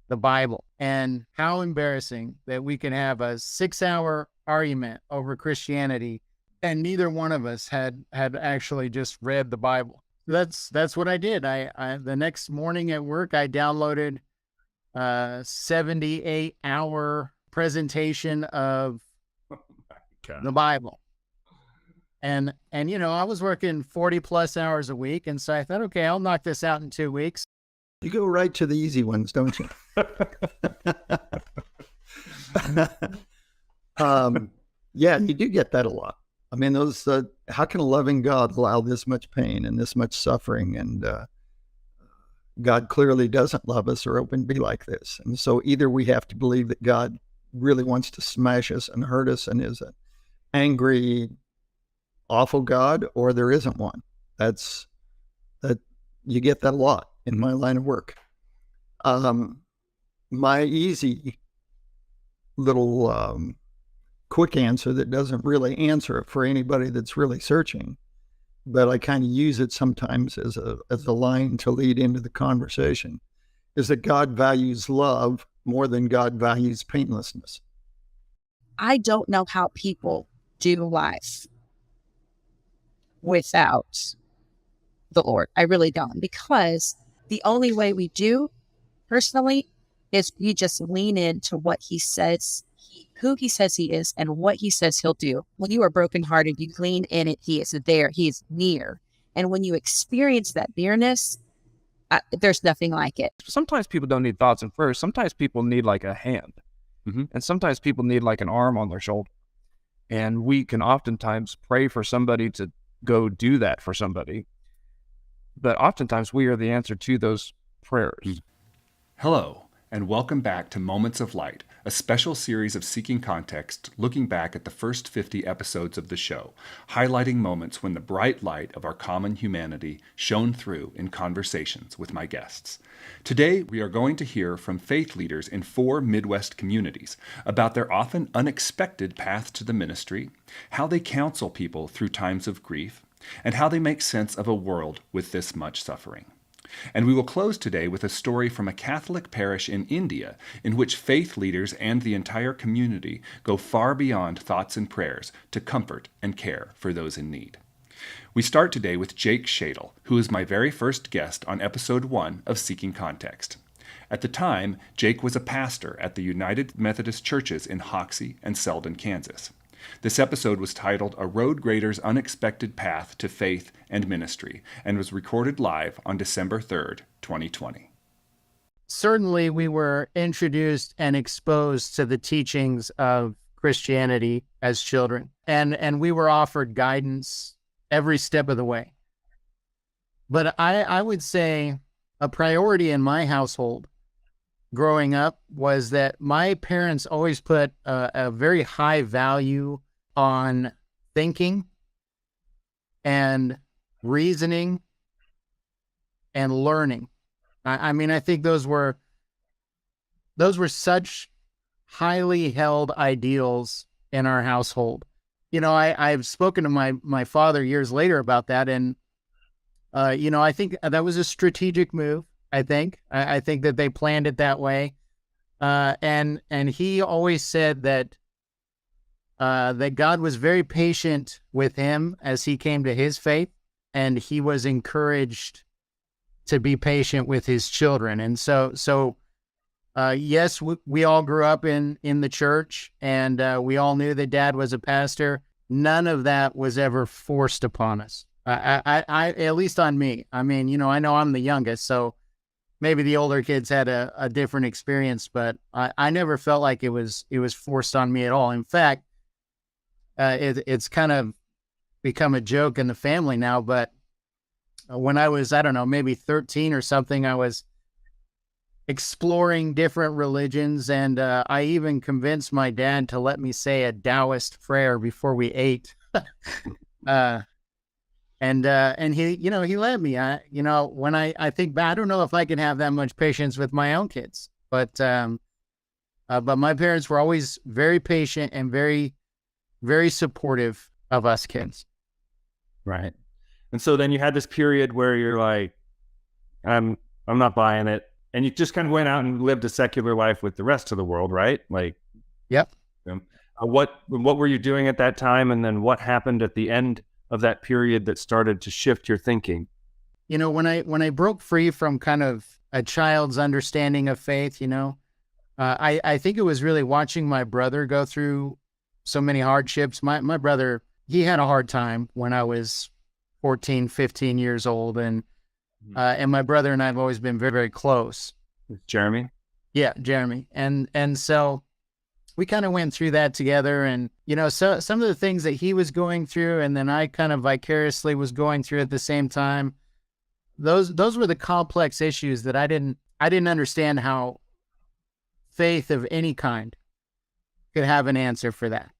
the Bible. And how embarrassing that we can have a 6-hour argument over Christianity and neither one of us had actually just read the Bible. That's what I did. I the next morning at work, I downloaded a 78-hour presentation of the Bible. And I was working 40 plus hours a week. And so I thought, okay, I'll knock this out in 2 weeks. You go right to the easy ones, don't you? Yeah, you do get that a lot. I mean, those, how can a loving God allow this much pain and this much suffering? And God clearly doesn't love us or it wouldn't be like this. And so either we have to believe that God really wants to smash us and hurt us and is an angry, awful God, or there isn't one. That you get that a lot in my line of work. My easy little quick answer that doesn't really answer it for anybody that's really searching, but I kind of use it sometimes as a line to lead into the conversation, is that God values love more than God values painlessness. I don't know how people do life without the Lord. I really don't, because the only way we do personally is we just lean into what he says, who he says he is, and what he says he'll do. When you are brokenhearted, you lean in it. He is there. He is near. And when you experience that nearness, there's nothing like it. Sometimes people don't need thoughts and prayers. Sometimes people need like a hand. Mm-hmm. And sometimes people need like an arm on their shoulder. And we can oftentimes pray for somebody to go do that for somebody. But oftentimes we are the answer to those prayers. Hello, and welcome back to Moments of Light, a special series of Seeking Context looking back at the first 50 episodes of the show, highlighting moments when the bright light of our common humanity shone through in conversations with my guests. Today, we are going to hear from faith leaders in 4 Midwest communities about their often unexpected path to the ministry, how they counsel people through times of grief, and how they make sense of a world with this much suffering. And we will close today with a story from a Catholic parish in India in which faith leaders and the entire community go far beyond thoughts and prayers to comfort and care for those in need. We start today with Jake Shadle, who is my very first guest on episode 1 of Seeking Context. At the time, Jake was a pastor at the United Methodist Churches in Hoxie and Selden, Kansas. This episode was titled A Road Grader's Unexpected Path to Faith and Ministry and was recorded live on December 3rd, 2020. Certainly, we were introduced and exposed to the teachings of Christianity as children, and we were offered guidance every step of the way. But I would say a priority in my household growing up was that my parents always put a very high value on thinking and reasoning and learning. I mean, I think those were such highly held ideals in our household. I've spoken to my father years later about that, and I think that was a strategic move. I think that they planned it that way. And he always said that God was very patient with him as he came to his faith, and he was encouraged to be patient with his children. And so yes, we all grew up in the church, and we all knew that Dad was a pastor. None of that was ever forced upon us. I at least on me. I mean, I know I'm the youngest, so maybe the older kids had a different experience, but I never felt like it was forced on me at all. In fact, it's kind of become a joke in the family now, but when I was, I don't know, maybe 13 or something, I was exploring different religions, and I even convinced my dad to let me say a Taoist prayer before we ate. And he, he let me. When I think back, I don't know if I can have that much patience with my own kids, but my parents were always very patient and very, very supportive of us kids. Right. And so then you had this period where you're like, I'm not buying it. and you just kind of went out and lived a secular life with the rest of the world, right? Like, Yep. what were you doing at that time, and then what happened at the end of that period that started to shift your thinking? When I broke free from kind of a child's understanding of faith, I think it was really watching my brother go through so many hardships. My brother, he had a hard time when I was 14, 15 years old, and my brother and I have always been very, very close. Jeremy? Yeah, Jeremy. And so we kind of went through that together, and so some of the things that he was going through, and then I kind of vicariously was going through at the same time. Those were the complex issues that I didn't understand how faith of any kind could have an answer for that.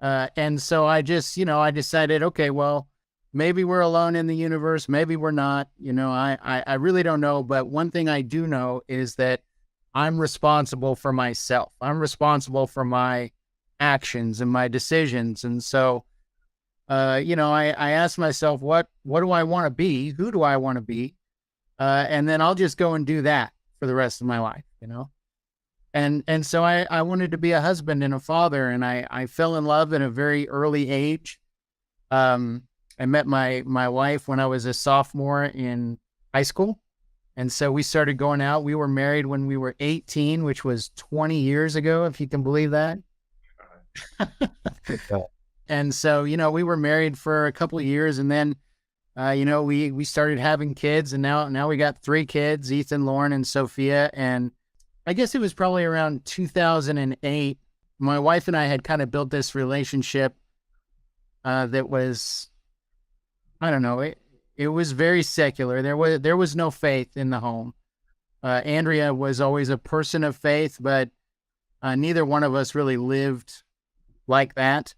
And so I just, I decided, okay, well, maybe we're alone in the universe. Maybe we're not. I really don't know. But one thing I do know is that I'm responsible for myself. I'm responsible for my actions and my decisions. And so, I asked myself, what do I want to be? Who do I want to be? And then I'll just go and do that for the rest of my life, And so I wanted to be a husband and a father, and I fell in love at a very early age. I met my wife when I was a sophomore in high school. And so we started going out. We were married when we were 18, which was 20 years ago, if you can believe that. And so, we were married for a couple of years, and then, we started having kids, and now we got 3 kids, Ethan, Lauren, and Sophia. And I guess it was probably around 2008. My wife and I had kind of built this relationship that was, I don't know, it was very secular. There was no faith in the home. Andrea was always a person of faith, but neither one of us really lived like that.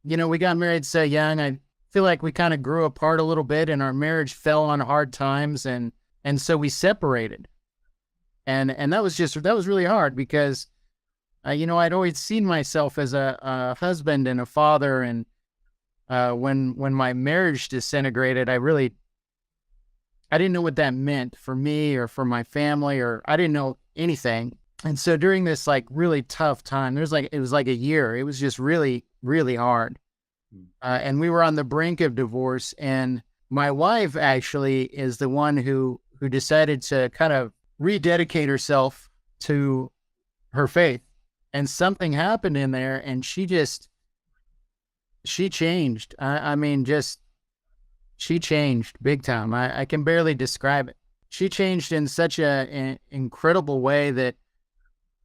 We got married so young. I feel like we kind of grew apart a little bit, and our marriage fell on hard times, and so we separated. And that was really hard because, I'd always seen myself as a husband and a father. And when my marriage disintegrated, I didn't know what that meant for me or for my family, or I didn't know anything. And so during this like really tough time, it was like a year. It was just really, really hard. And we were on the brink of divorce. And my wife actually is the one who decided to kind of rededicate herself to her faith. And something happened in there, and she changed. She changed big time. I can barely describe it. She changed in such an incredible way that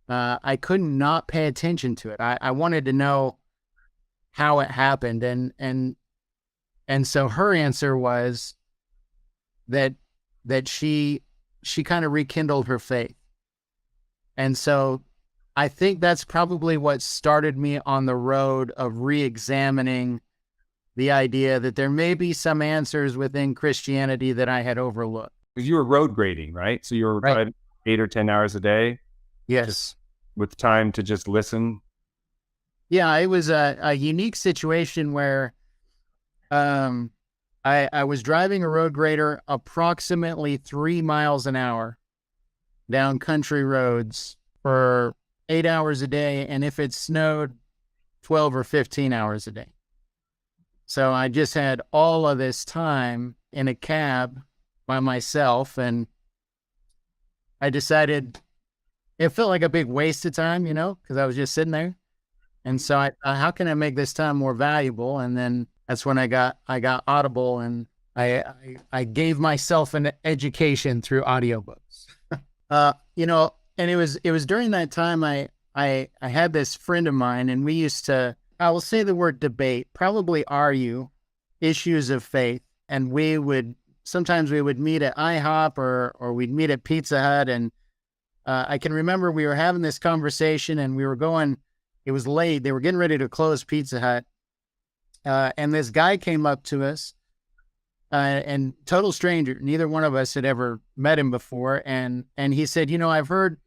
I couldn't not pay attention to it. I wanted to know how it happened. And so her answer was that she kind of rekindled her faith. And so I think that's probably what started me on the road of re-examining the idea that there may be some answers within Christianity that I had overlooked. Because you were road grading, right? So you were driving 8 or 10 hours a day? Yes. With time to just listen? Yeah, it was a unique situation where I was driving a road grader approximately 3 miles an hour down country roads for 8 hours a day, and if it snowed, 12 or 15 hours a day. So I just had all of this time in a cab by myself, and I decided it felt like a big waste of time, because I was just sitting there. And so I how can I make this time more valuable? And then that's when I got Audible, and I gave myself an education through audiobooks. And it was during that time I had this friend of mine, and we used to, I will say the word debate, probably argue issues of faith. And sometimes we would meet at IHOP or we'd meet at Pizza Hut. And I can remember we were having this conversation, and it was late. They were getting ready to close Pizza Hut. And this guy came up to us, and total stranger. Neither one of us had ever met him before. And he said, I've heard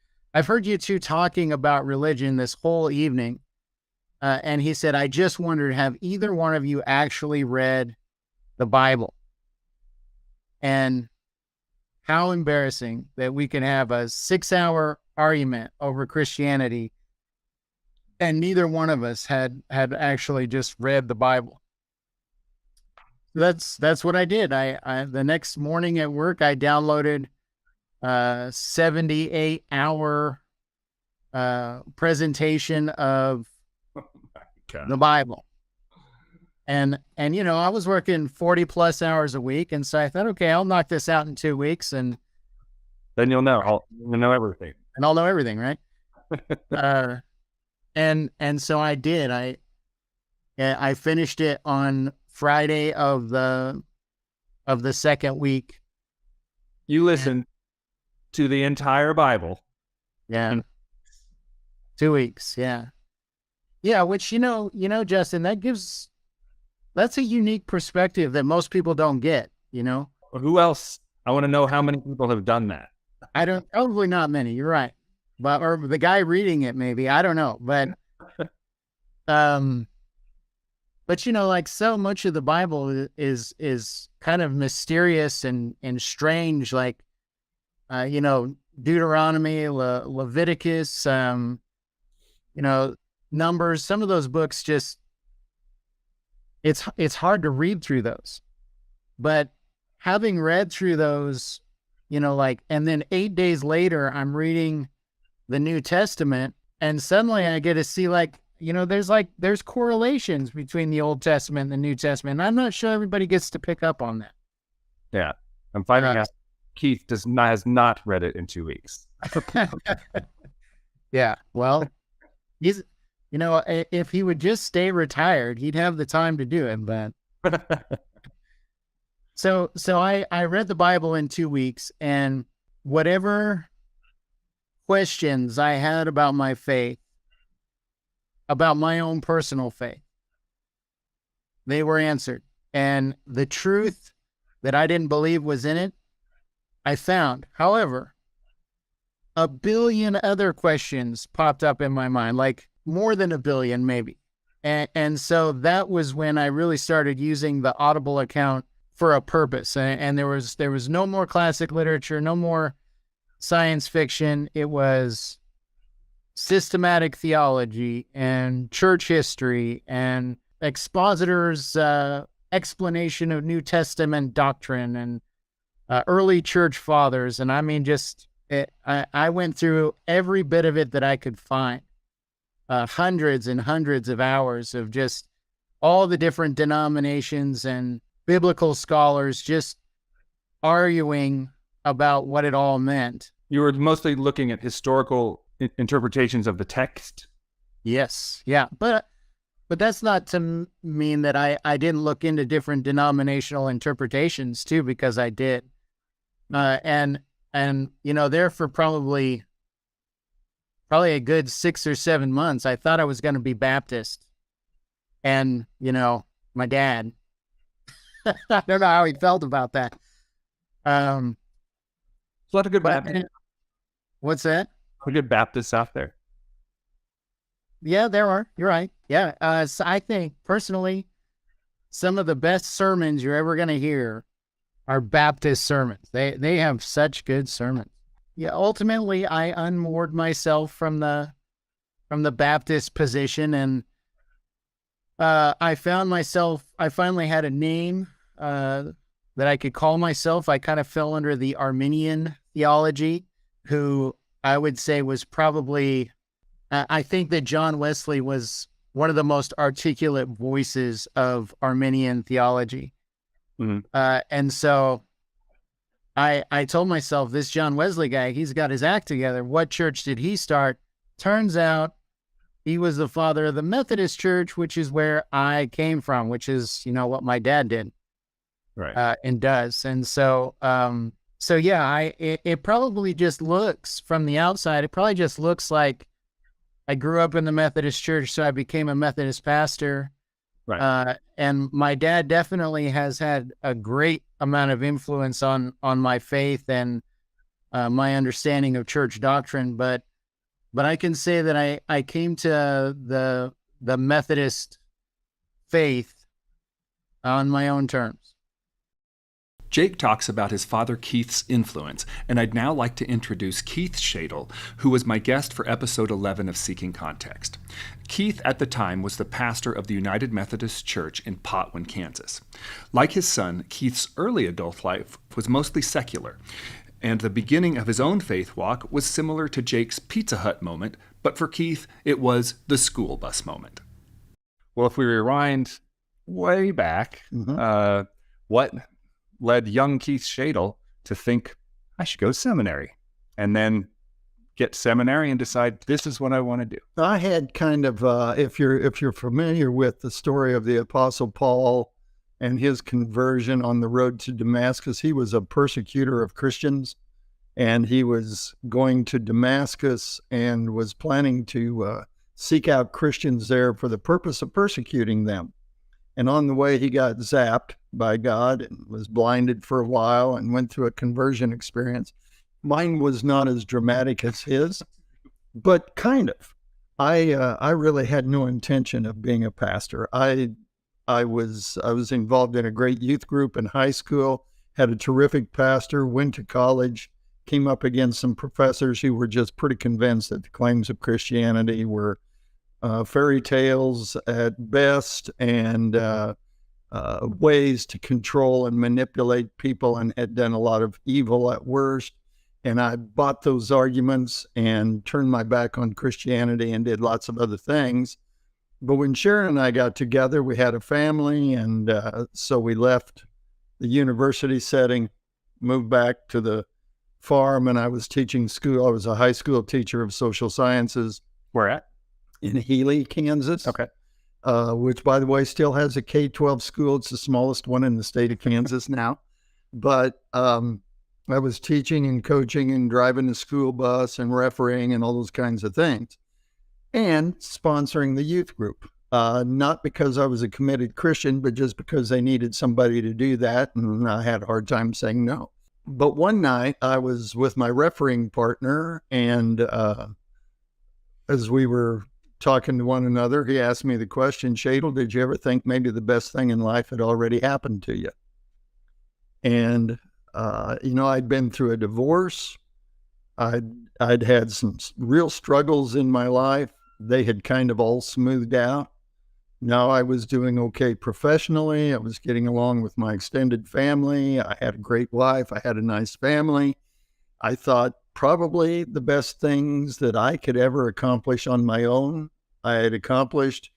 you two talking about religion this whole evening. And he said, I just wondered, have either one of you actually read the Bible? And how embarrassing that we can have a 6-hour argument over Christianity and neither one of us had actually just read the Bible. That's what I did. I the next morning at work, I downloaded 78-hour presentation of the Bible. And I was working 40 plus hours a week. And so I thought, okay, I'll knock this out in 2 weeks and then you'll know everything. And I'll know everything, right? And so I did. I finished it on Friday of the second week. You listened to the entire Bible. Yeah. 2 weeks. Yeah. Yeah. Which, Justin, that's a unique perspective that most people don't get, Who else? I want to know how many people have done that. Probably not many. You're right. Or the guy reading it, maybe, I don't know. But, like so much of the Bible is kind of mysterious and strange, like, Deuteronomy, Leviticus, Numbers, some of those books just, it's hard to read through those. But having read through those, and then 8 days later, I'm reading the New Testament, and suddenly I get to see there's correlations between the Old Testament and the New Testament. And I'm not sure everybody gets to pick up on that. Yeah. I'm finding out Keith has not read it in 2 weeks. Yeah. Well, he's, if he would just stay retired, he'd have the time to do it. But so I read the Bible in 2 weeks, and whatever questions I had about my faith, about my own personal faith, they were answered. And the truth that I didn't believe was in it, I found. However, a billion other questions popped up in my mind, like more than a billion, maybe. And so that was when I really started using the Audible account for a purpose. And there was no more classic literature, no more science fiction. It was systematic theology and church history and expositors' explanation of New Testament doctrine and early church fathers. And I mean, I went through every bit of it that I could find. Hundreds and hundreds of hours of just all the different denominations and biblical scholars just arguing about what it all meant. You were mostly looking at historical interpretations of the text. Yes. Yeah. But that's not to mean that I didn't look into different denominational interpretations too, because I did. And there for probably a good 6 or 7 months, I thought I was going to be Baptist. And, my dad, I don't know how he felt about that. There's a lot of good Baptists. What's that? Good Baptists out there. Yeah, there are. You're right. Yeah. So I think personally, some of the best sermons you're ever going to hear are Baptist sermons. They have such good sermons. Yeah. Ultimately, I unmoored myself from the Baptist position, and I finally had a name that I could call myself. I kind of fell under the Arminian theology, who I would say was probably, I think that John Wesley was one of the most articulate voices of Arminian theology. Mm-hmm. And so I told myself, this John Wesley guy, he's got his act together. What church did he start? Turns out he was the father of the Methodist Church, which is where I came from, which is, what my dad did. Right. And does. And so, yeah, it probably just looks from the outside, it probably just looks like I grew up in the Methodist Church, so I became a Methodist pastor. Right. And my dad definitely has had a great amount of influence on my faith and my understanding of church doctrine. But I can say that I came to the Methodist faith on my own terms. Jake talks about his father Keith's influence, and I'd now like to introduce Keith Shadle, who was my guest for episode 11 of Seeking Context. Keith at the time was the pastor of the United Methodist Church in Potwin, Kansas. Like his son, Keith's early adult life was mostly secular, and the beginning of his own faith walk was similar to Jake's Pizza Hut moment, but for Keith, it was the school bus moment. Well, if we rewind way back, what led young Keith Shadle to think, I should go to seminary, and then get seminary and decide this is what I want to do? I had kind of, if you're familiar with the story of the Apostle Paul and his conversion on the road to Damascus, he was a persecutor of Christians, and he was going to Damascus and was planning to seek out Christians there for the purpose of persecuting them. And on the way, he got zapped by God and was blinded for a while and went through a conversion experience. Mine was not as dramatic as his, but kind of. I really had no intention of being a pastor. I was involved in a great youth group in high school, had a terrific pastor, went to college, came up against some professors who were just pretty convinced that the claims of Christianity were fairy tales at best and ways to control and manipulate people, and had done a lot of evil at worst. And I bought those arguments and turned my back on Christianity and did lots of other things. But when Sharon and I got together, we had a family, and so we left the university setting, moved back to the farm, and I was teaching school. I was a high school teacher of social sciences. Where at? In Healy, Kansas. Okay. Which, by the way, still has a K-12 school. It's the smallest one in the state of Kansas now. But I was teaching and coaching and driving the school bus and refereeing and all those kinds of things, and sponsoring the youth group. Not because I was a committed Christian, but just because they needed somebody to do that, and I had a hard time saying no. But one night I was with my refereeing partner, and as we were talking to one another, he asked me the question, Shadle, did you ever think maybe the best thing in life had already happened to you? And, I'd been through a divorce. I'd had some real struggles in my life. They had kind of all smoothed out. Now I was doing okay professionally. I was getting along with my extended family. I had a great wife. I had a nice family. I thought probably the best things that I could ever accomplish on my own, I had accomplished.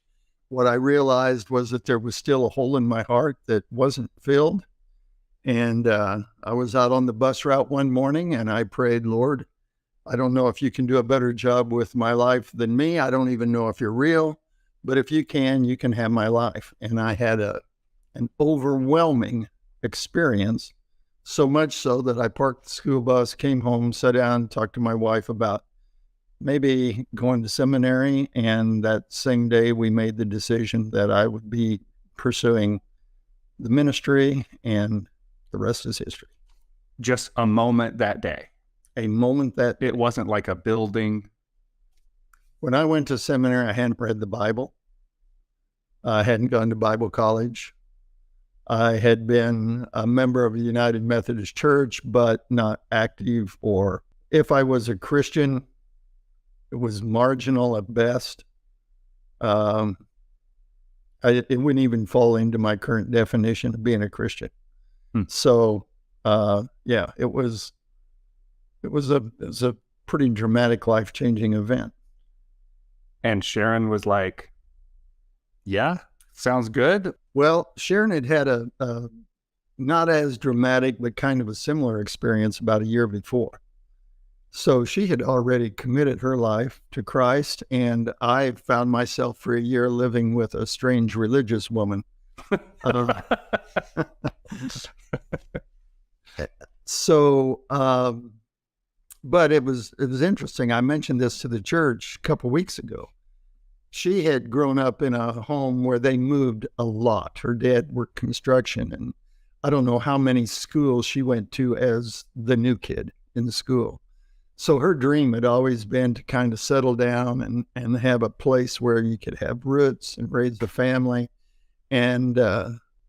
What I realized was that there was still a hole in my heart that wasn't filled. And I was out on the bus route one morning, and I prayed, Lord, I don't know if you can do a better job with my life than me. I don't even know if you're real, but if you can have my life. And I had an overwhelming experience, so much so that I parked the school bus, came home, sat down, talked to my wife about maybe going to seminary. And that same day, we made the decision that I would be pursuing the ministry, and the rest is history. Just a moment that day. A moment that It wasn't like a building. when I went to seminary, I hadn't read the Bible. I hadn't gone to Bible college. I had been a member of the United Methodist Church, but not active, or if I was a Christian, it was marginal at best. It wouldn't even fall into my current definition of being a Christian. So, it was a pretty dramatic, life-changing event. And Sharon was like, yeah, sounds good. Well, Sharon had a not as dramatic, but kind of a similar experience about a year before. So she had already committed her life to Christ, and I found myself for a year living with a strange religious woman. But it was interesting. I mentioned this to the church a couple weeks ago. She had grown up in a home where they moved a lot. Her dad worked construction, and I don't know how many schools she went to as the new kid in the school. So her dream had always been to kind of settle down and have a place where you could have roots and raise the family. And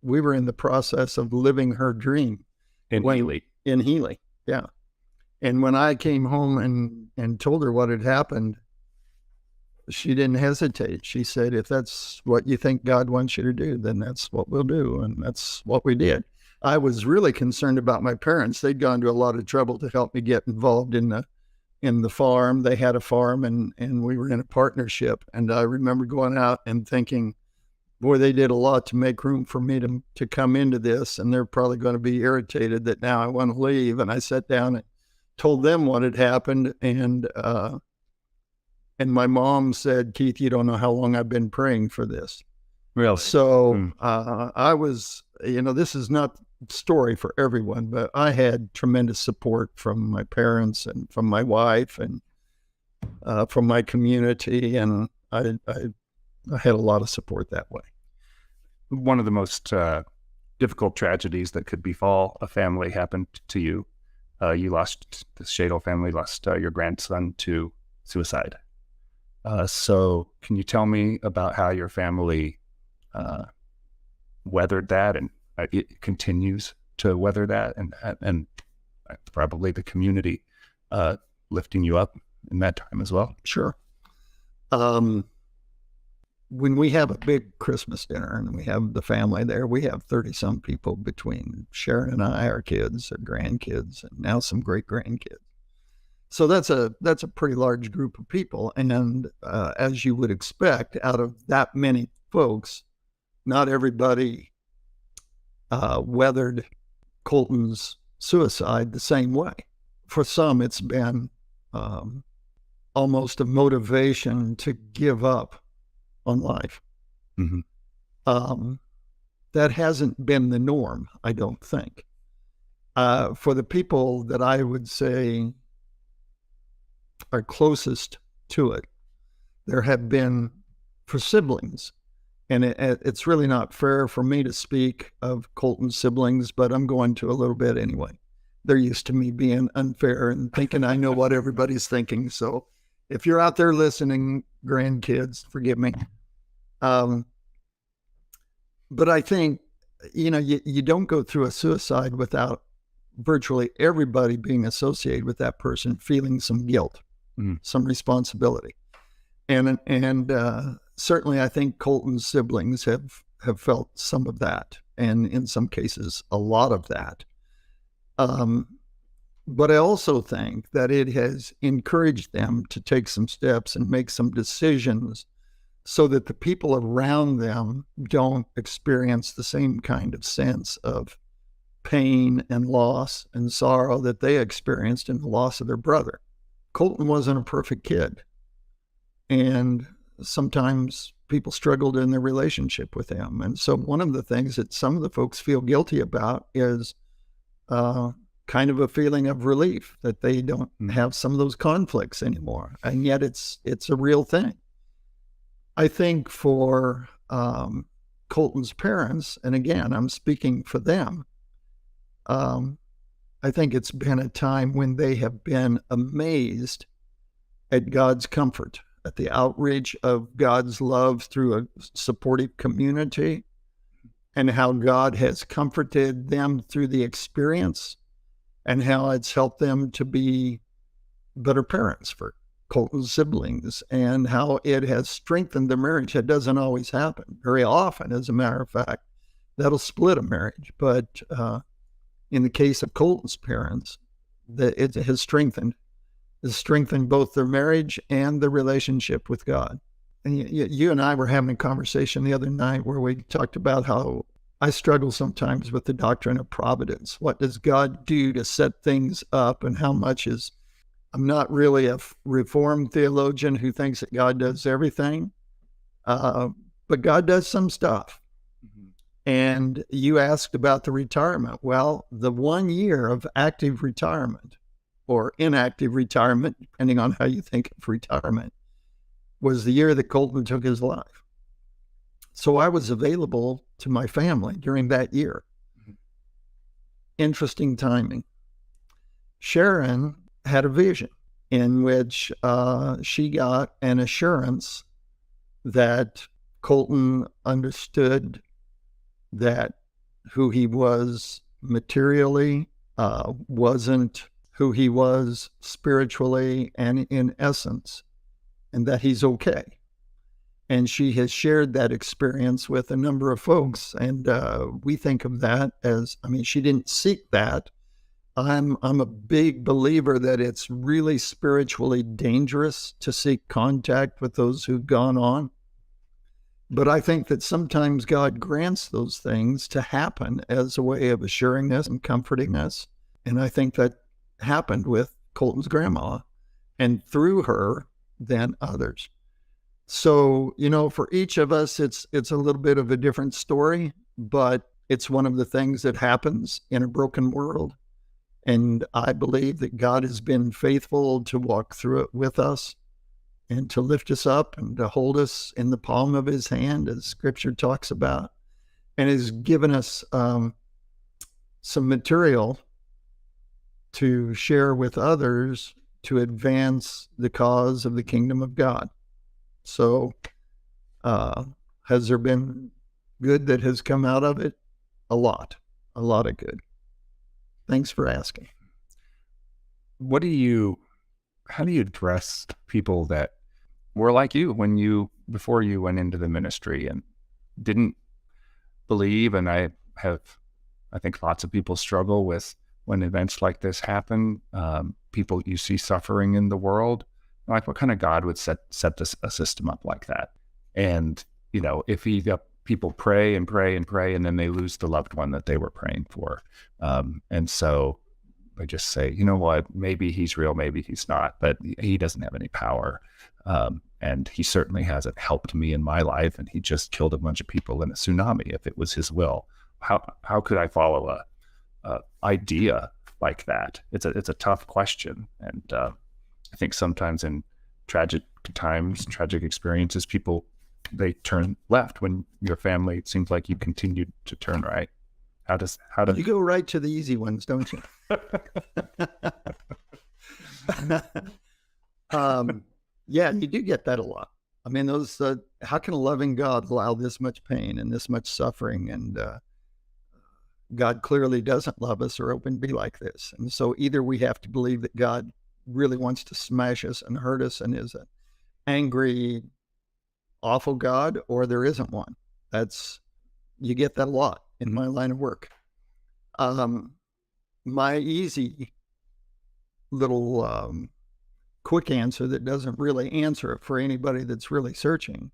we were in the process of living her dream. in Healy. In Healy, yeah. And when I came home and told her what had happened, she didn't hesitate. She said, if that's what you think God wants you to do, then that's what we'll do. And that's what we did. I was really concerned about my parents. They'd gone to a lot of trouble to help me get involved in the farm. They had a farm, and we were in a partnership. And I remember going out and thinking, boy, they did a lot to make room for me to come into this. And they're probably going to be irritated that now I want to leave. And I sat down and told them what had happened. And my mom said, Keith, you don't know how long I've been praying for this. Really? So I was, this is not story for everyone, but I had tremendous support from my parents and from my wife and from my community. And I had a lot of support that way. One of the most difficult tragedies that could befall a family happened to you. The Shadle family lost your grandson to suicide. So can you tell me about how your family weathered that, and it continues to weather that, and probably the community lifting you up in that time as well? Sure. When we have a big Christmas dinner and we have the family there, we have 30-some people between Sharon and I, our kids, our grandkids, and now some great-grandkids. So that's a pretty large group of people. And as you would expect, out of that many folks, not everybody weathered Colton's suicide the same way. For some, it's been almost a motivation to give up on life. Mm-hmm. That hasn't been the norm, I don't think. For the people that I would say are closest to it, there have been, for siblings, and it's really not fair for me to speak of Colton's siblings, but I'm going to a little bit anyway. They're used to me being unfair and thinking I know what everybody's thinking. So if you're out there listening, grandkids, forgive me. But I think, you don't go through a suicide without virtually everybody being associated with that person feeling some guilt, some responsibility. And certainly I think Colton's siblings have felt some of that, and in some cases, a lot of that. But I also think that it has encouraged them to take some steps and make some decisions so that the people around them don't experience the same kind of sense of pain and loss and sorrow that they experienced in the loss of their brother. Colton wasn't a perfect kid. And sometimes people struggled in their relationship with him. And so one of the things that some of the folks feel guilty about is kind of a feeling of relief that they don't have some of those conflicts anymore. And yet it's a real thing. I think for Colton's parents, and again, I'm speaking for them, I think it's been a time when they have been amazed at God's comfort, at the outreach of God's love through a supportive community, and how God has comforted them through the experience, and how it's helped them to be better parents for Colton's siblings, and how it has strengthened the marriage. That doesn't always happen. Very often, as a matter of fact, that'll split a marriage. But in the case of Colton's parents, it has strengthened both their marriage and the relationship with God. And you and I were having a conversation the other night where we talked about how I struggle sometimes with the doctrine of providence. What does God do to set things up, and how much is... I'm not really a Reformed theologian who thinks that God does everything, but God does some stuff. And you asked about the retirement. Well, the 1 year of active retirement or inactive retirement, depending on how you think of retirement, was the year that Colton took his life. So I was available to my family during that year. Interesting timing. Sharon had a vision in which she got an assurance that Colton understood that who he was materially wasn't who he was spiritually and in essence, and that he's okay. And she has shared that experience with a number of folks. And we think of that as, I mean, she didn't seek that. I'm a big believer that it's really spiritually dangerous to seek contact with those who've gone on. But I think that sometimes God grants those things to happen as a way of assuring us and comforting us. And I think that happened with Colton's grandma, and through her, then others. So, you know, for each of us, it's a little bit of a different story, but it's one of the things that happens in a broken world. And I believe that God has been faithful to walk through it with us and to lift us up and to hold us in the palm of his hand, as scripture talks about, and has given us some material to share with others to advance the cause of the kingdom of God. So has there been good that has come out of it? A lot of good. Thanks for asking. How do you address people that were like you before you went into the ministry and didn't believe? And I think lots of people struggle with when events like this happen, people you see suffering in the world. Like, what kind of God would set a system up like that? And, you know, if people pray and pray and pray, and then they lose the loved one that they were praying for. And so I just say, you know what, maybe he's real, maybe he's not, but he doesn't have any power. And he certainly hasn't helped me in my life. And he just killed a bunch of people in a tsunami if it was his will. How could I follow a idea like that? It's a tough question. And, I think sometimes in tragic times, tragic experiences, they turn left when your family, it seems like you continued to turn right. How does you go right to the easy ones, don't you? Yeah, you do get that a lot. I mean, those, how can a loving God allow this much pain and this much suffering? And God clearly doesn't love us or open to be like this. And so either we have to believe that God really wants to smash us and hurt us and is an angry, awful God, or there isn't one. You get that a lot in my line of work. My easy little quick answer that doesn't really answer it for anybody that's really searching,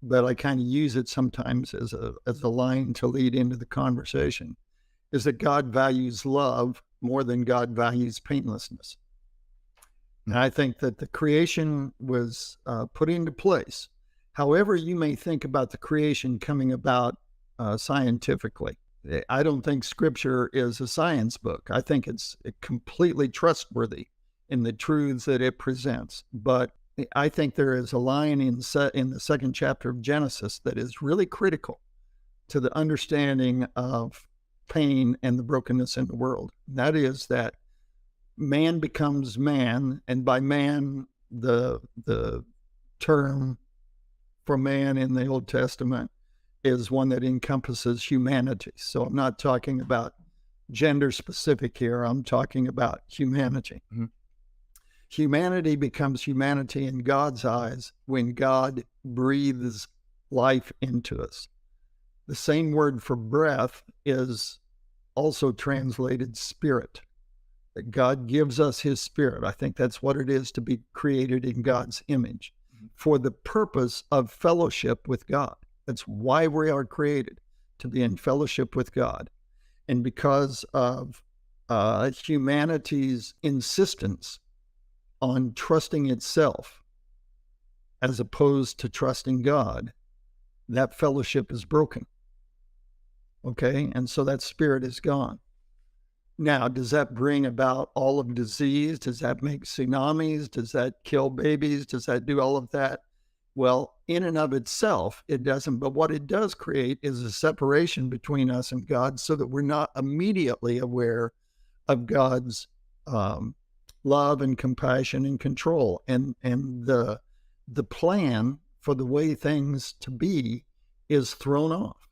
but I kind of use it sometimes as a line to lead into the conversation, is that God values love more than God values painlessness. And I think that the creation was put into place. However you may think about the creation coming about scientifically, I don't think Scripture is a science book. I think it's completely trustworthy in the truths that it presents. But I think there is a line in the second chapter of Genesis that is really critical to the understanding of pain and the brokenness in the world. And that is that man becomes man, and by man, the term for man in the Old Testament is one that encompasses humanity. So I'm not talking about gender specific here. I'm talking about humanity. Mm-hmm. Humanity becomes humanity in God's eyes when God breathes life into us. The same word for breath is also translated spirit. That God gives us his spirit. I think that's what it is to be created in God's image for the purpose of fellowship with God. That's why we are created, to be in fellowship with God. And because of humanity's insistence on trusting itself as opposed to trusting God, that fellowship is broken. Okay? And so that spirit is gone. Now, does that bring about all of disease? Does that make tsunamis? Does that kill babies? Does that do all of that? Well, in and of itself, it doesn't. But what it does create is a separation between us and God so that we're not immediately aware of God's love and compassion and control. And the plan for the way things to be is thrown off.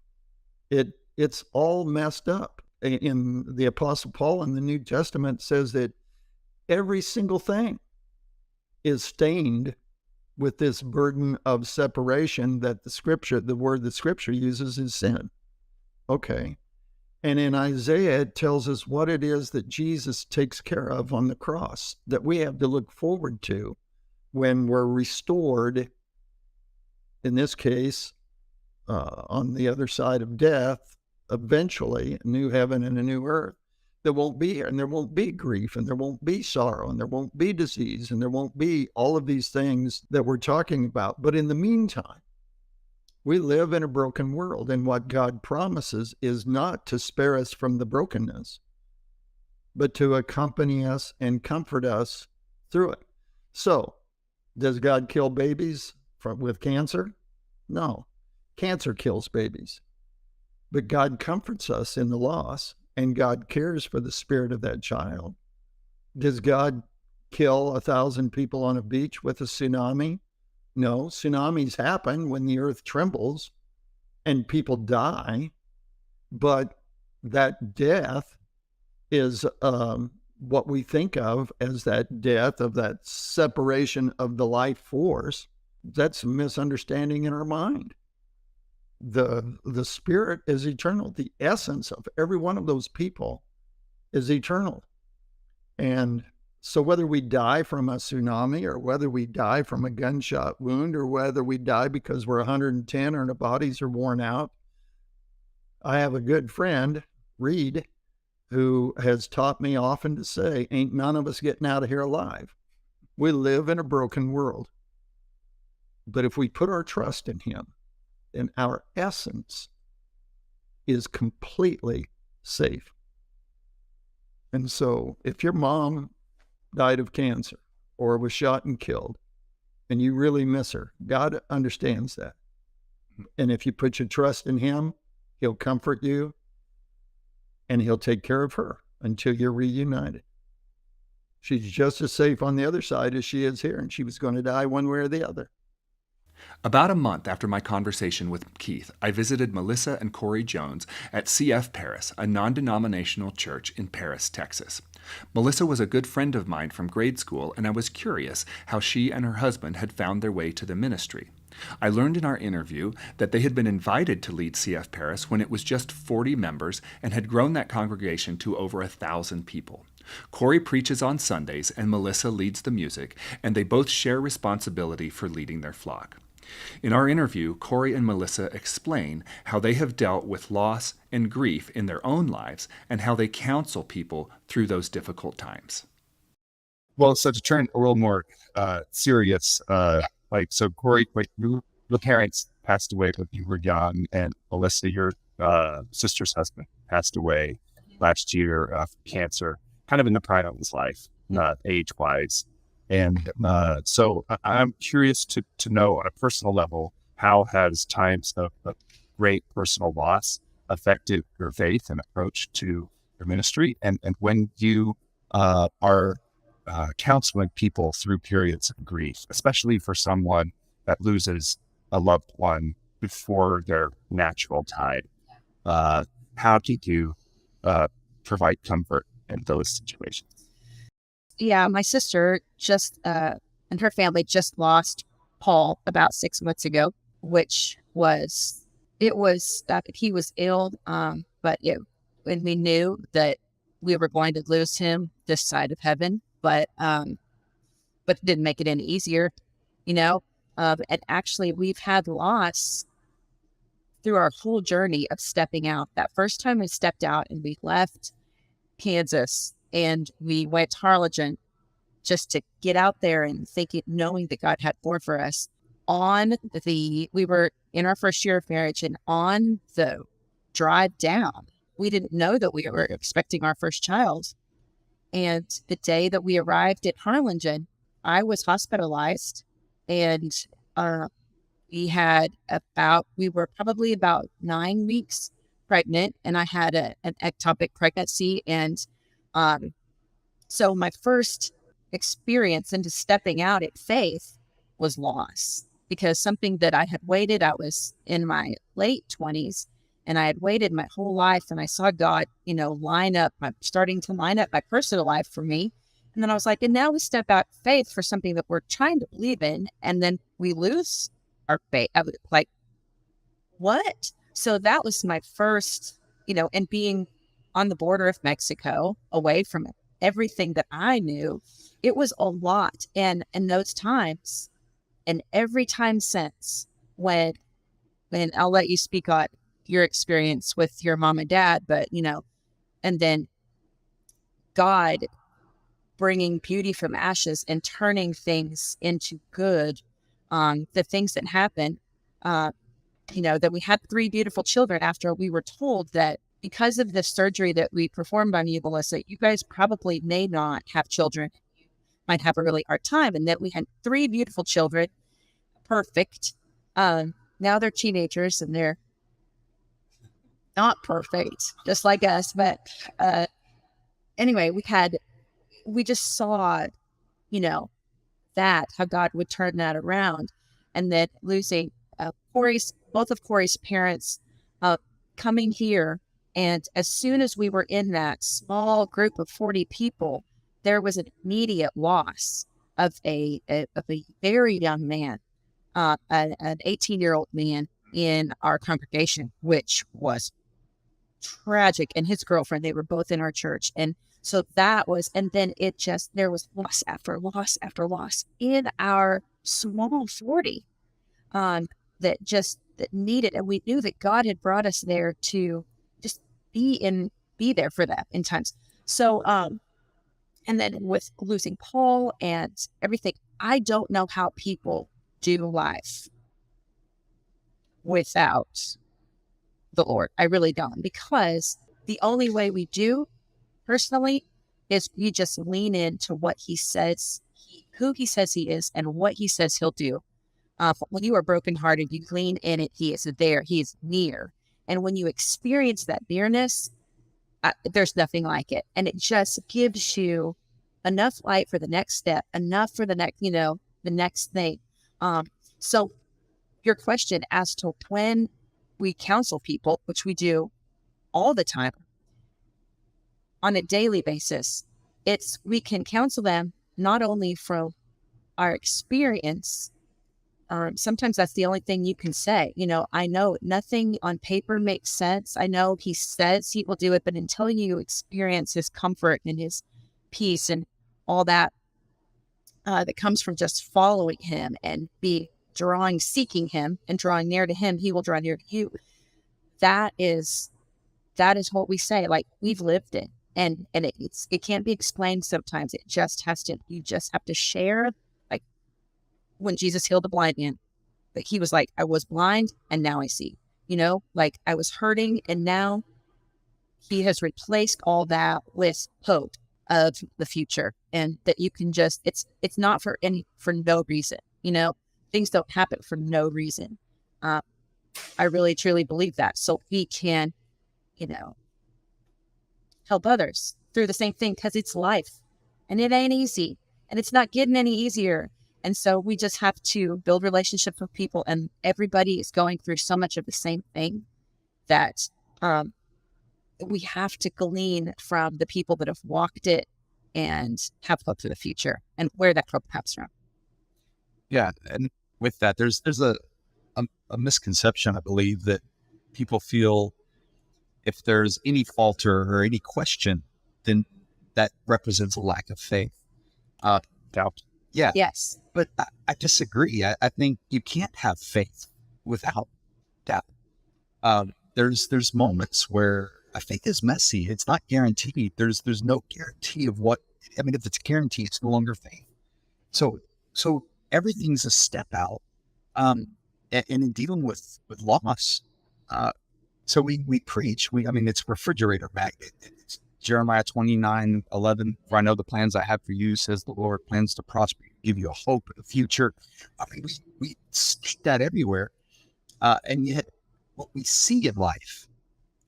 It's all messed up. in the Apostle Paul in the New Testament says that every single thing is stained with this burden of separation that the word the scripture uses is sin. Okay. And in Isaiah, it tells us what it is that Jesus takes care of on the cross that we have to look forward to when we're restored, in this case, on the other side of death, eventually, a new heaven and a new earth that won't be here, and there won't be grief, and there won't be sorrow, and there won't be disease, and there won't be all of these things that we're talking about. But in the meantime, we live in a broken world, and what God promises is not to spare us from the brokenness, but to accompany us and comfort us through it. So, does God kill babies with cancer? No. Cancer kills babies. But God comforts us in the loss, and God cares for the spirit of that child. Does God kill 1,000 people on a beach with a tsunami? No, tsunamis happen when the earth trembles and people die, but that death is what we think of as that death of that separation of the life force. That's a misunderstanding in our mind. The spirit is eternal. The essence of every one of those people is eternal. And so whether we die from a tsunami or whether we die from a gunshot wound or whether we die because we're 110 or our bodies are worn out, I have a good friend, Reed, who has taught me often to say, ain't none of us getting out of here alive. We live in a broken world. But if we put our trust in him, then our essence is completely safe. And so if your mom died of cancer or was shot and killed and you really miss her, God understands that. And if you put your trust in him, he'll comfort you and he'll take care of her until you're reunited. She's just as safe on the other side as she is here, and she was going to die one way or the other. About a month after my conversation with Keith, I visited Melissa and Corey Jones at CF Paris, a non-denominational church in Paris, Texas. Melissa was a good friend of mine from grade school, and I was curious how she and her husband had found their way to the ministry. I learned in our interview that they had been invited to lead CF Paris when it was just 40 members and had grown that congregation to over 1,000 people. Corey preaches on Sundays and Melissa leads the music, and they both share responsibility for leading their flock. In our interview, Corey and Melissa explain how they have dealt with loss and grief in their own lives and how they counsel people through those difficult times. Well, so to turn a little more serious, so Corey, your parents passed away when you were young, and Melissa, your sister's husband, passed away last year from cancer, kind of in the prime of his life, age-wise. And so I'm curious to know on a personal level, how has times of great personal loss affected your faith and approach to your ministry? And when you are counseling people through periods of grief, especially for someone that loses a loved one before their natural tide, how do you provide comfort in those situations? Yeah, my sister and her family just lost Paul about 6 months ago, which was, he was ill, and we knew that we were going to lose him this side of heaven, but it didn't make it any easier, and actually we've had loss through our whole journey of stepping out. That first time we stepped out and we left Kansas and we went to Harlingen just to get out there and knowing that God had more for us. We were in our first year of marriage, and on the drive down, we didn't know that we were expecting our first child. And the day that we arrived at Harlingen, I was hospitalized, and we were probably about 9 weeks pregnant, and I had an ectopic pregnancy. And so my first experience into stepping out in faith was loss, because something that I had waited, I was in my late 20s, And I had waited my whole life, and I saw God, starting to line up my personal life for me. And then I was like, and now we step out faith for something that we're trying to believe in, and then we lose our faith. I was like, what? So that was my first, and being on the border of Mexico, away from everything that I knew, it was a lot. And in those times, and every time since, when I'll let you speak on your experience with your mom and dad, but, and then God bringing beauty from ashes and turning things into good, the things that happened, that we had 3 beautiful children after we were told that because of the surgery that we performed on you, Melissa, you guys probably may not have children. You might have a really hard time. And that we had 3 beautiful children, perfect. Now they're teenagers and they're not perfect, just like us. But anyway, we just saw, how God would turn that around. And then losing both of Corey's parents coming here. And as soon as we were in that small group of 40 people, there was an immediate loss of a very young man, an 18-year-old man in our congregation, which was tragic. And his girlfriend, they were both in our church. And so and then there was loss after loss after loss in our small 40 that needed. And we knew that God had brought us there to just be there for them in times. So, and then with losing Paul and everything, I don't know how people do life without the Lord. I really don't, because the only way we do personally is we just lean into what he says, who he says he is, and what he says he'll do. When you are brokenhearted, you lean in it. He is there. He is near. And when you experience that nearness, there's nothing like it. And it just gives you enough light for the next step, enough for the next, the next thing. So your question as to when we counsel people, which we do all the time on a daily basis, we can counsel them not only from our experience. Sometimes that's the only thing you can say. I know nothing on paper makes sense. I know he says he will do it, but until you experience his comfort and his peace and all that that comes from just following him and seeking him and drawing near to him, he will draw near to you. That is what we say. Like, we've lived it, and it can't be explained sometimes. You just have to share. Like when Jesus healed the blind man, but he was like, I was blind and now I see, like I was hurting and now he has replaced all that with hope of the future. And that you can it's not for no reason, things don't happen for no reason. I really truly believe that. So we can, help others through the same thing, because it's life and it ain't easy and it's not getting any easier. And so we just have to build relationships with people, and everybody is going through so much of the same thing that we have to glean from the people that have walked it and have hope for the future and where that hope comes from. Yeah. And with that, there's a misconception, I believe, that people feel if there's any falter or any question, then that represents a lack of faith. Doubt. Yeah. Yes. But I disagree. I think you can't have faith without doubt. There's moments where faith is messy. It's not guaranteed. There's no guarantee of what, if it's guaranteed, it's no longer faith. So everything's a step out. And in dealing with loss, so we preach, it's refrigerator magnet. It's Jeremiah 29:11, for I know the plans I have for you, says the Lord, plans to prosper you, give you a hope in the future. We state that everywhere. And yet what we see in life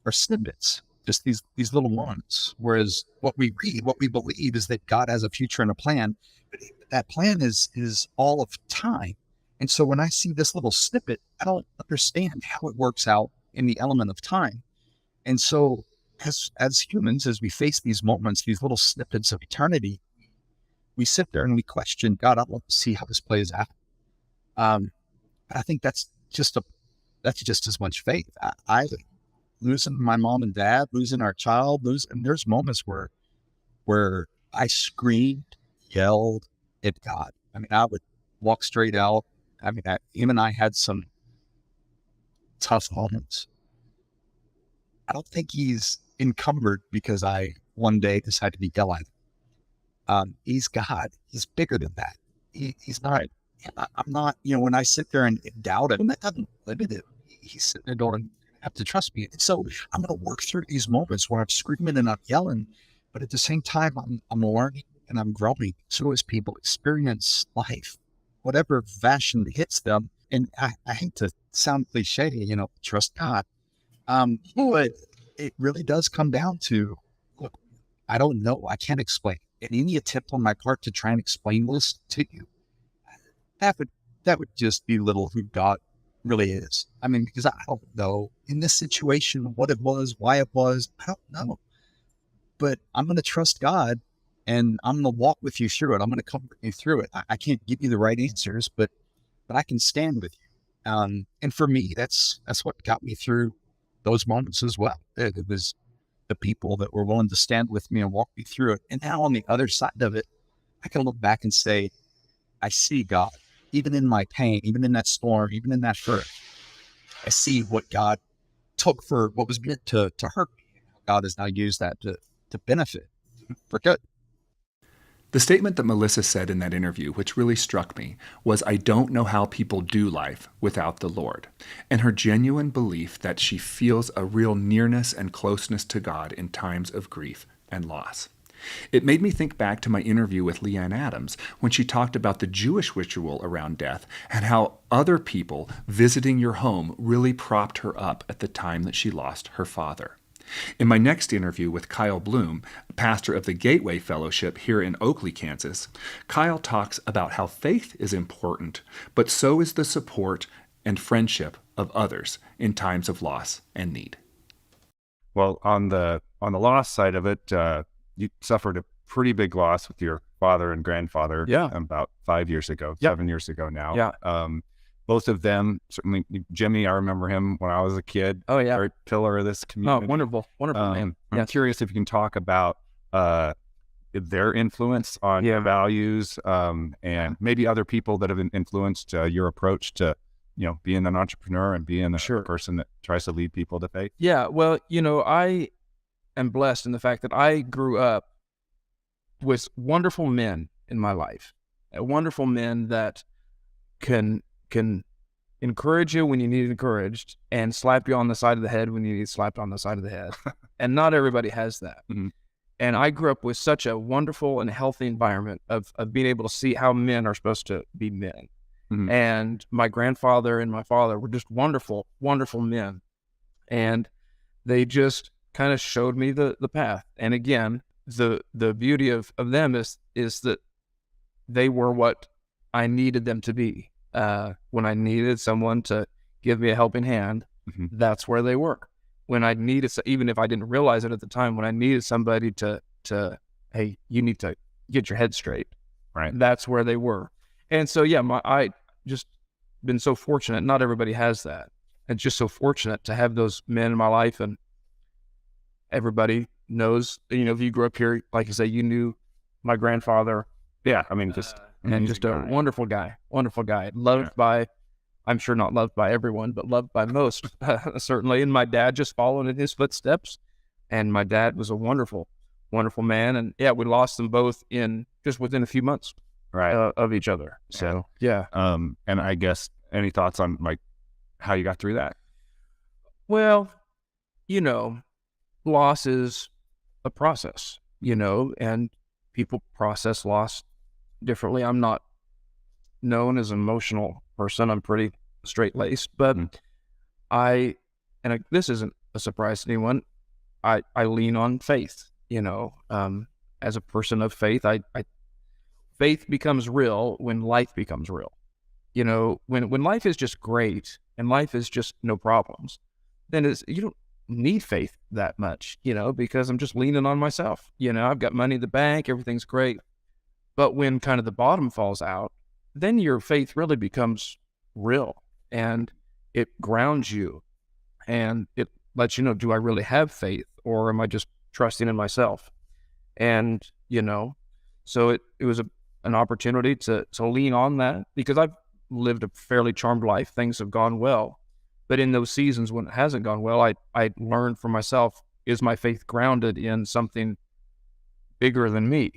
are snippets, just these little ones. Whereas what we read, what we believe is that God has a future and a plan, but that plan is all of time. And so when I see this little snippet, I don't understand how it works out in the element of time. And so as humans, as we face these moments, these little snippets of eternity, we sit there and we question, God, I'd love to see how this plays out. I think that's just as much faith. I losing my mom and dad, losing our child, and there's moments where I screamed, yelled at God. I mean, I would walk straight out. I mean, him and I had some tough moments. I don't think he's encumbered because I one day decided to yell at him. He's God. He's bigger than that. He's not. I'm not. When I sit there and doubt him, that doesn't limit him. He's sitting there going, "Have to trust me." And so I'm going to work through these moments where I'm screaming and I'm yelling, but at the same time, I'm learning and I'm growing. So as people experience life, whatever fashion hits them, and I hate to sound cliche, trust God. But it really does come down to, look, I don't know. I can't explain. And any attempt on my part to try and explain this to you, that would just belittle who God really is. I mean, because I don't know in this situation what it was, why it was. I don't know. But I'm going to trust God, and I'm going to walk with you through it. I'm going to comfort you through it. I can't give you the right answers, but I can stand with you. And for me, that's what got me through those moments as well. It was the people that were willing to stand with me and walk me through it. And now on the other side of it, I can look back and say, I see God, even in my pain, even in that storm, even in that hurt. I see what God took for what was meant to hurt me. God has now used that to benefit for good. The statement that Melissa said in that interview, which really struck me, was, "I don't know how people do life without the Lord," and her genuine belief that she feels a real nearness and closeness to God in times of grief and loss. It made me think back to my interview with Leanne Adams when she talked about the Jewish ritual around death and how other people visiting your home really propped her up at the time that she lost her father. In my next interview with Kyle Bloom, pastor of the Gateway Fellowship here in Oakley, Kansas, Kyle talks about how faith is important, but so is the support and friendship of others in times of loss and need. Well, on the loss side of it, you suffered a pretty big loss with your father and grandfather about 5 years ago, 7 years ago now. Yeah. Both of them, certainly Jimmy, I remember him when I was a kid. Oh, yeah. Very pillar of this community. Oh, wonderful man. I'm curious if you can talk about their influence on your values and maybe other people that have influenced your approach to, being an entrepreneur and being a person that tries to lead people to faith. Yeah, well, I am blessed in the fact that I grew up with wonderful men in my life, wonderful men that can encourage you when you need encouraged and slap you on the side of the head when you need slapped on the side of the head. And not everybody has that. Mm-hmm. And I grew up with such a wonderful and healthy environment of being able to see how men are supposed to be men. Mm-hmm. And my grandfather and my father were just wonderful, wonderful men. And they just kind of showed me the path. And again, the beauty of them is that they were what I needed them to be. When I needed someone to give me a helping hand, mm-hmm. that's where they were. When I needed, even if I didn't realize it at the time, when I needed somebody to hey, you need to get your head straight, right? That's where they were. And so, I just been so fortunate. Not everybody has that. And just so fortunate to have those men in my life. And everybody knows, if you grew up here, like I say, you knew my grandfather. Yeah, I mean, just a wonderful guy, loved by, I'm sure not loved by everyone, but loved by most, certainly. And my dad just followed in his footsteps. And my dad was a wonderful, wonderful man. And we lost them both within a few months, of each other. So, and I guess any thoughts on how you got through that? Well, loss is a process, and people process loss differently. I'm not known as an emotional person. I'm pretty straight-laced, but this isn't a surprise to anyone. I lean on faith, as a person of faith. Faith becomes real when life becomes real. When life is just great and life is just no problems, then you don't need faith that much, because I'm just leaning on myself. I've got money in the bank, everything's great. But when kind of the bottom falls out, then your faith really becomes real, and it grounds you, and it lets you know, do I really have faith, or am I just trusting in myself? And, so it was an opportunity to lean on that, because I've lived a fairly charmed life. Things have gone well. But in those seasons when it hasn't gone well, I learned for myself, is my faith grounded in something bigger than me?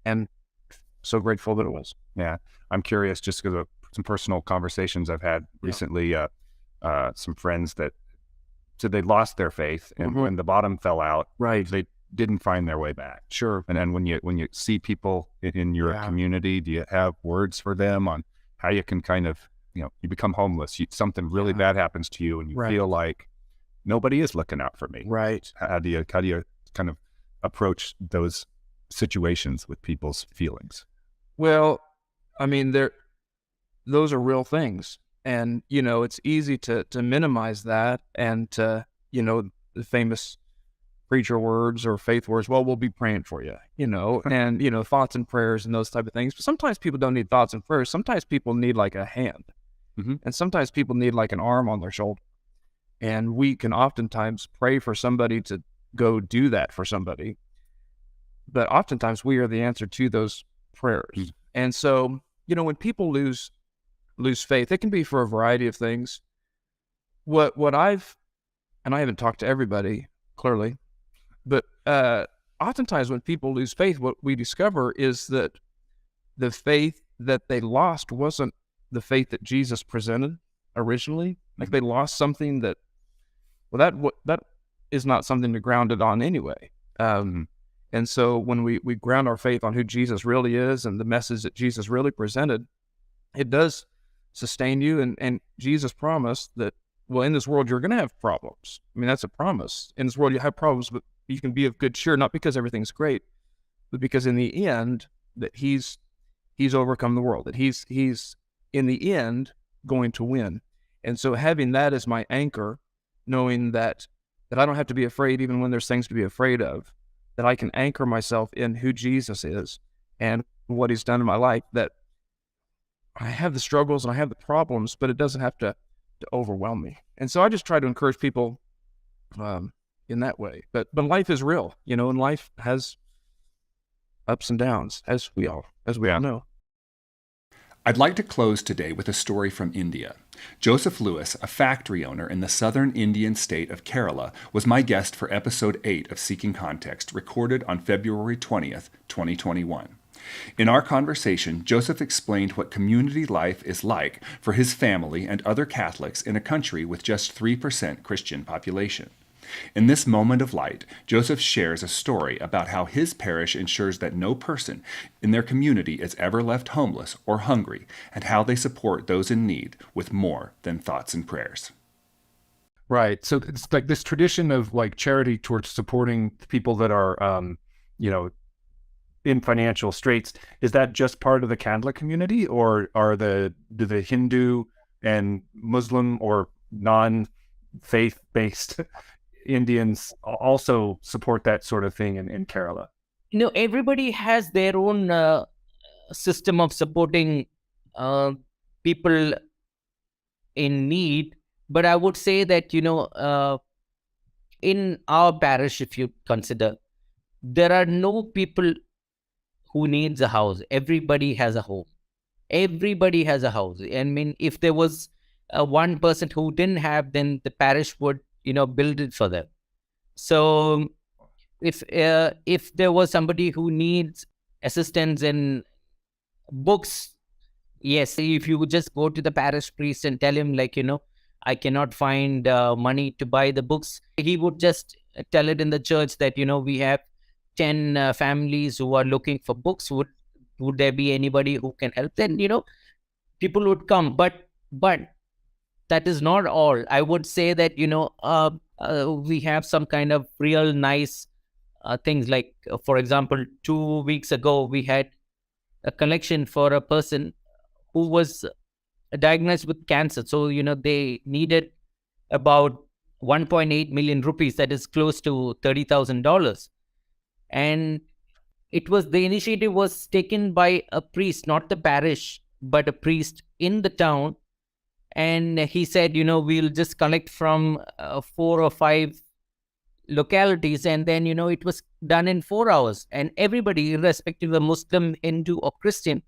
And so grateful that it was. Yeah. I'm curious, just because of some personal conversations I've had recently, some friends that said they lost their faith, and when the bottom fell out, they didn't find their way back. Sure. And then when you see people in your community, do you have words for them on how you can kind of, you become homeless, something really bad happens to you, and you feel like nobody is looking out for me. Right. How do you kind of approach those situations with people's feelings? Well, I mean, those are real things. And, it's easy to minimize that, and to, the famous preacher words or faith words, well, we'll be praying for you, and, thoughts and prayers and those type of things. But sometimes people don't need thoughts and prayers. Sometimes people need like a hand. And sometimes people need like an arm on their shoulder. And we can oftentimes pray for somebody to go do that for somebody. But oftentimes we are the answer to those prayers. And so, when people lose faith, it can be for a variety of things. And I haven't talked to everybody, clearly, but oftentimes when people lose faith, what we discover is that the faith that they lost wasn't the faith that Jesus presented originally. Like they lost something that is not something to ground it on anyway. And so when we ground our faith on who Jesus really is and the message that Jesus really presented, it does sustain you. And Jesus promised that, well, in this world, you're going to have problems. I mean, that's a promise. In this world, you have problems, but you can be of good cheer, not because everything's great, but because in the end, that he's overcome the world, that he's in the end going to win. And so having that as my anchor, knowing that I don't have to be afraid even when there's things to be afraid of, that I can anchor myself in who Jesus is and what he's done in my life, that I have the struggles and I have the problems, but it doesn't have to overwhelm me. And so I just try to encourage people in that way. But life is real, and life has ups and downs, as we all know. I'd like to close today with a story from India. Joseph Lewis, a factory owner in the southern Indian state of Kerala, was my guest for episode 8 of Seeking Context, recorded on February 20th, 2021. In our conversation, Joseph explained what community life is like for his family and other Catholics in a country with just 3% Christian population. In this moment of light, Joseph shares a story about how his parish ensures that no person in their community is ever left homeless or hungry, and how they support those in need with more than thoughts and prayers. Right. So it's like this tradition of like charity towards supporting people that are, in financial straits. Is that just part of the Catholic community, or do the Hindu and Muslim or non-faith-based Indians also support that sort of thing in Kerala? Everybody has their own system of supporting people in need. But I would say that, in our parish, if you consider, there are no people who needs a house. Everybody has a home. Everybody has a house. I mean, if there was one person who didn't have, then the parish would, build it for them. So if there was somebody who needs assistance in books, yes, if you would just go to the parish priest and tell him, I cannot find money to buy the books, he would just tell it in the church that, we have 10 families who are looking for books. Would there be anybody who can help? Then, people would come. But that is not all. I would say that, we have some kind of real nice things. Like, for example, 2 weeks ago, we had a collection for a person who was diagnosed with cancer. So, they needed about 1.8 million rupees, that is close to $30,000. And the initiative was taken by a priest, not the parish, but a priest in the town. And he said, we'll just collect from 4 or 5 localities, and then, it was done in 4 hours. And everybody, irrespective of Muslim, Hindu or Christian,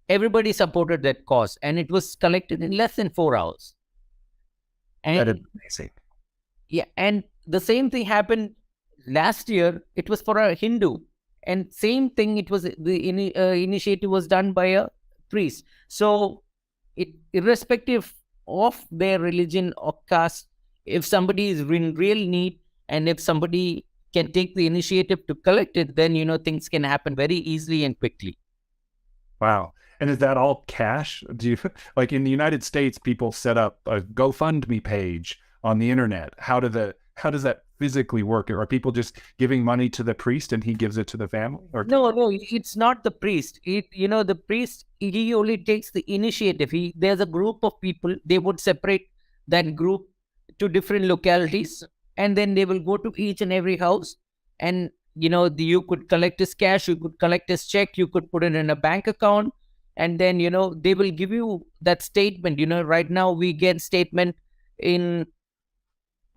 everybody supported that cause, and it was collected in less than 4 hours. And That is amazing. yeah, and the same thing happened last year. It was for a Hindu, and same thing. It was the initiative was done by a priest. So, irrespective of their religion or caste, if somebody is in real need, and if somebody can take the initiative to collect it, then things can happen very easily and quickly. Wow. And is that all cash? Do you, like in the United States, people set up a GoFundMe page on the internet? How does that physically work? Are people just giving money to the priest and he gives it to the family? Or No, it's not the priest. The priest, he only takes the initiative. There's a group of people. They would separate that group to different localities, and then they will go to each and every house. And you could collect his cash, you could collect his check, you could put it in a bank account, and then they will give you that statement. Right now we get statement on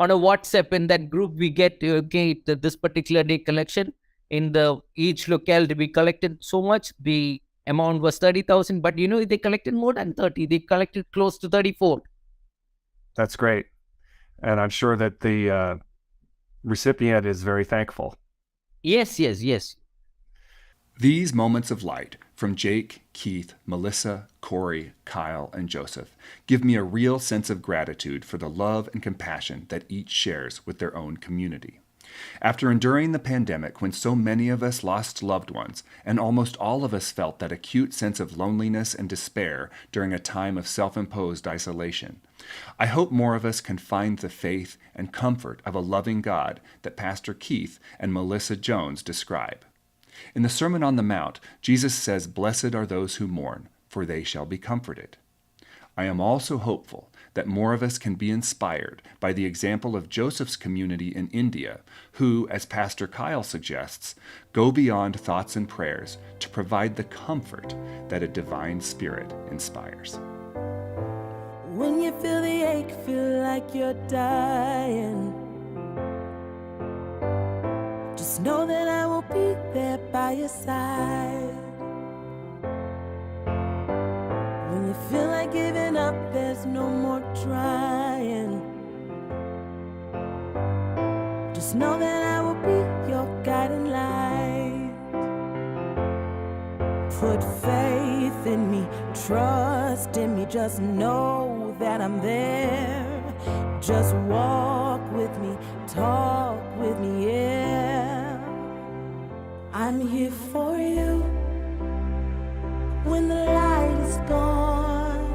a WhatsApp. In that group we get, this particular day collection in each locality we collected so much. The amount was 30,000, but they collected more than 30. They collected close to 34. That's great. And I'm sure that the recipient is very thankful. Yes. These moments of light from Jake, Keith, Melissa, Corey, Kyle, and Joseph give me a real sense of gratitude for the love and compassion that each shares with their own community. After enduring the pandemic, when so many of us lost loved ones, and almost all of us felt that acute sense of loneliness and despair during a time of self-imposed isolation, I hope more of us can find the faith and comfort of a loving God that Pastor Keith and Melissa Jones describe. In the Sermon on the Mount, Jesus says, "Blessed are those who mourn, for they shall be comforted." I am also hopeful that more of us can be inspired by the example of Joseph's community in India, who, as Pastor Kyle suggests, go beyond thoughts and prayers to provide the comfort that a divine spirit inspires. When you feel the ache, feel like you're dying, just know that I will be there by your side. When you feel like giving up, there's no more trying, just know that I will be your guiding light. Put faith in me, trust in me, just know that I'm there. Just walk with me, talk with me, yeah. I'm here for you when the light is gone.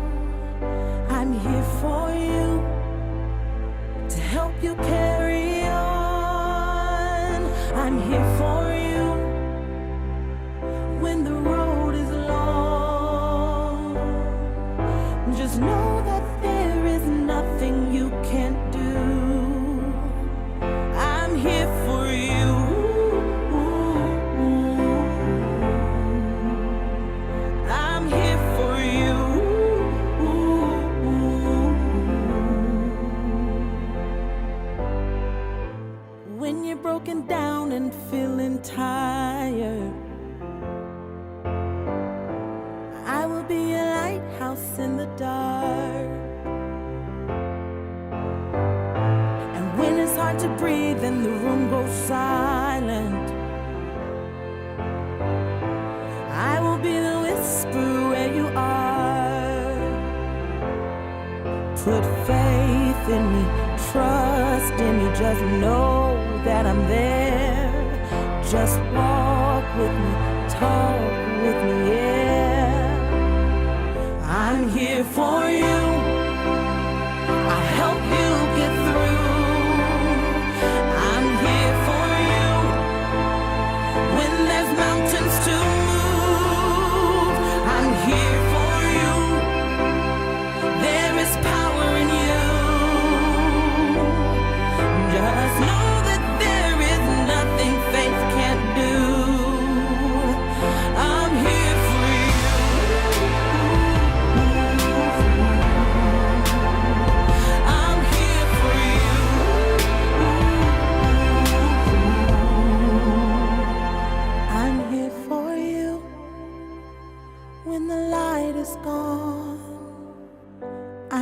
I'm here for you to help you carry on. I'm here for you when the road is long. Just know that there is nothing you can't do. I'm here for you. I'm here for you. When you're broken down and feeling tired, I will be a lighthouse in the dark. And when it's hard to breathe and the room goes silent, I will be the whisper where you are. Put faith in me, trust in me, just know that I'm there. Just walk with me, talk with me, yeah. I'm here for you. I'll help you get through. I'm here for you when there's mountains to move. I'm here for you. There is power in you.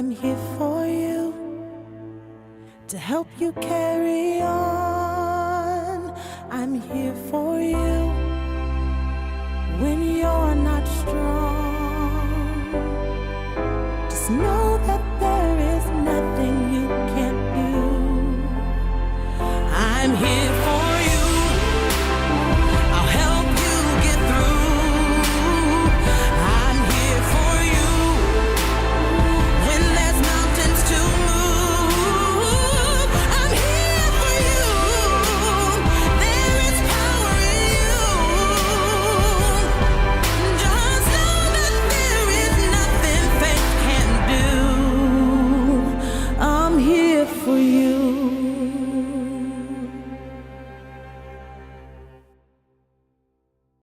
I'm here for you to help you carry on. I'm here for you when you're not strong. Just know that there is nothing you can't do. I'm here for you. I'll help you get through. I'm here for you when there's mountains to move. I'm here for you. There is power in you. Just know that there is nothing faith can do. I'm here for you.